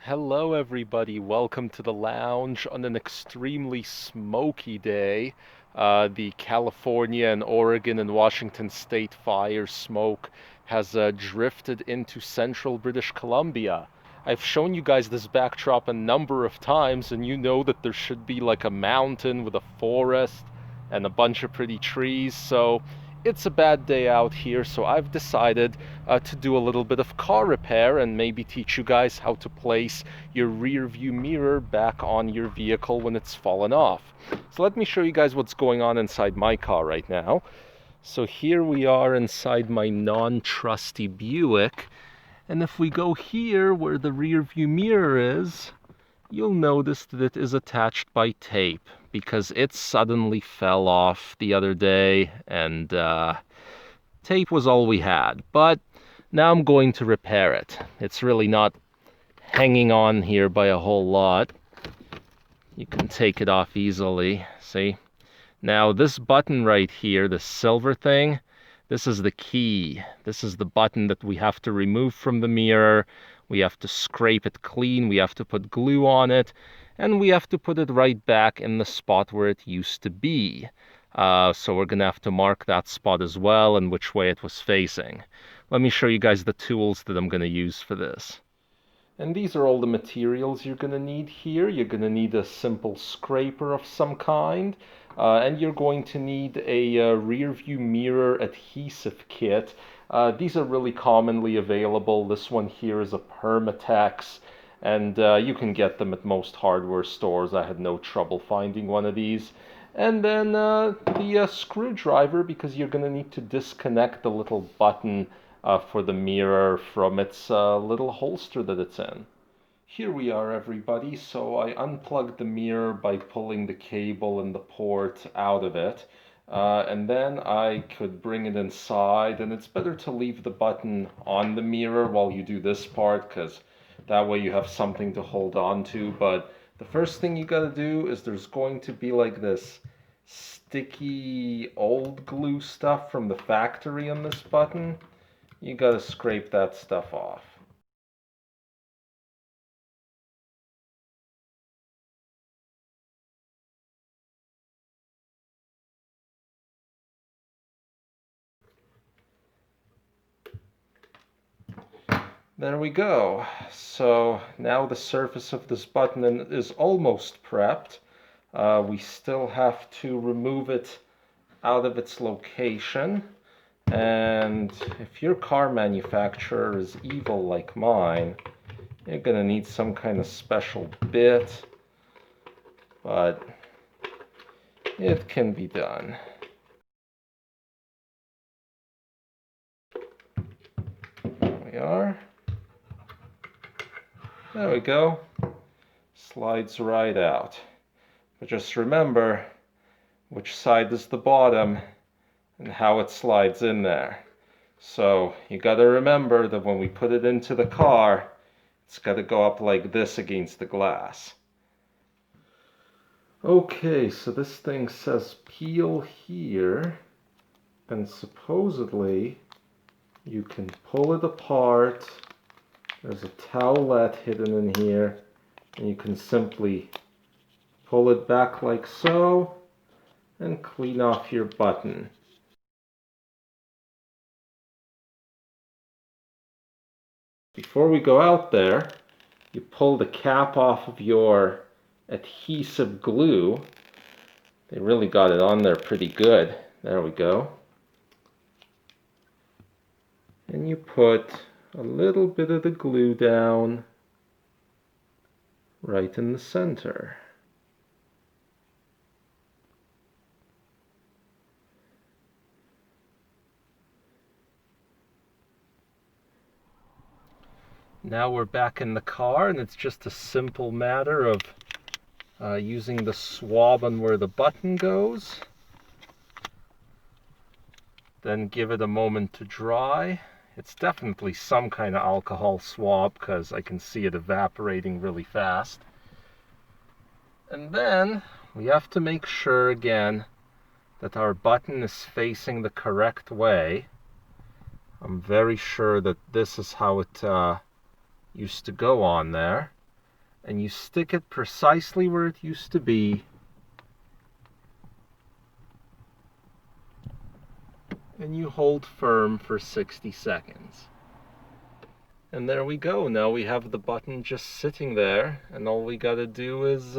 Hello, everybody. Welcome to the lounge on an extremely smoky day. The California and Oregon and Washington state fire smoke has drifted into central British Columbia. I've shown you guys this backdrop a number of times, and you know that there should be like a mountain with a forest and a bunch of pretty trees. So it's a bad day out here, so I've decided to do a little bit of car repair and maybe teach you guys how to place your rear view mirror back on your vehicle when it's fallen off. So let me show you guys what's going on inside my car right now. So here we are inside my non-trusty Buick, and if we go here where the rear view mirror is, you'll notice that it is attached by tape because it suddenly fell off the other day, and tape was all we had. But now I'm going to repair it. It's really not hanging on here by a whole lot. You can take it off easily, see? Now this button right here, the silver thing, this is the key. This is the button that we have to remove from the mirror. We have to scrape it clean, we have to put glue on it, and we have to put it right back in the spot where it used to be. So we're gonna have to mark that spot as well and which way it was facing. Let me show you guys the tools that I'm gonna use for this. And these are all the materials you're going to need here. You're going to need a simple scraper of some kind, and you're going to need a rear view mirror adhesive kit. These are really commonly available. This one here is a Permatex, and you can get them at most hardware stores. I had no trouble finding one of these. And then the screwdriver, because you're going to need to disconnect the little button for the mirror from its little holster that it's in. Here we are, everybody. So I unplugged the mirror by pulling the cable and the port out of it. And then I could bring it inside, and it's better to leave the button on the mirror while you do this part, because that way you have something to hold on to. But the first thing you gotta do is there's going to be like this sticky old glue stuff from the factory on this button. You gotta scrape that stuff off. There we go. So now the surface of this button is almost prepped. We still have to remove it out of its location. And if your car manufacturer is evil like mine, you're gonna need some kind of special bit, but it can be done. There we are. There we go. Slides right out. But just remember which side is the bottom and how it slides in there. So you got to remember that when we put it into the car, it's got to go up like this against the glass. Okay, so this thing says peel here, and supposedly you can pull it apart. There's a towelette hidden in here, and you can simply pull it back like so and clean off your button. Before we go out there, you pull the cap off of your adhesive glue. They really got it on there pretty good. There we go. And you put a little bit of the glue down right in the center. Now we're back in the car, and it's just a simple matter of using the swab on where the button goes. Then give it a moment to dry. It's definitely some kind of alcohol swab because I can see it evaporating really fast. And then we have to make sure again that our button is facing the correct way. I'm very sure that this is how it used to go on there. and you stick it precisely where it used to be. And you hold firm for 60 seconds. And there we go. Now we have the button just sitting there, and all we gotta do is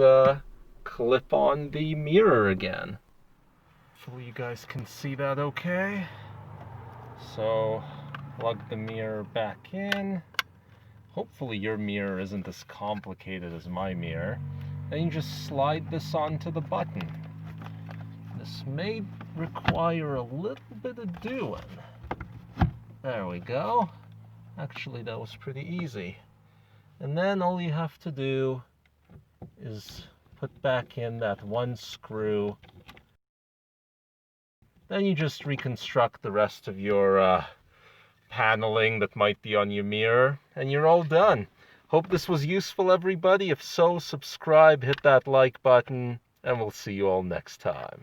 clip on the mirror again. Hopefully you guys can see that okay. So plug the mirror back in. Hopefully your mirror isn't as complicated as my mirror. Then you just slide this onto the button. This may require a little bit of doing. There we go. Actually, that was pretty easy. And then all you have to do is put back in that one screw. Then you just reconstruct the rest of your paneling that might be on your mirror, and you're all done. Hope this was useful, everybody. If so, subscribe, hit that like button, and we'll see you all next time.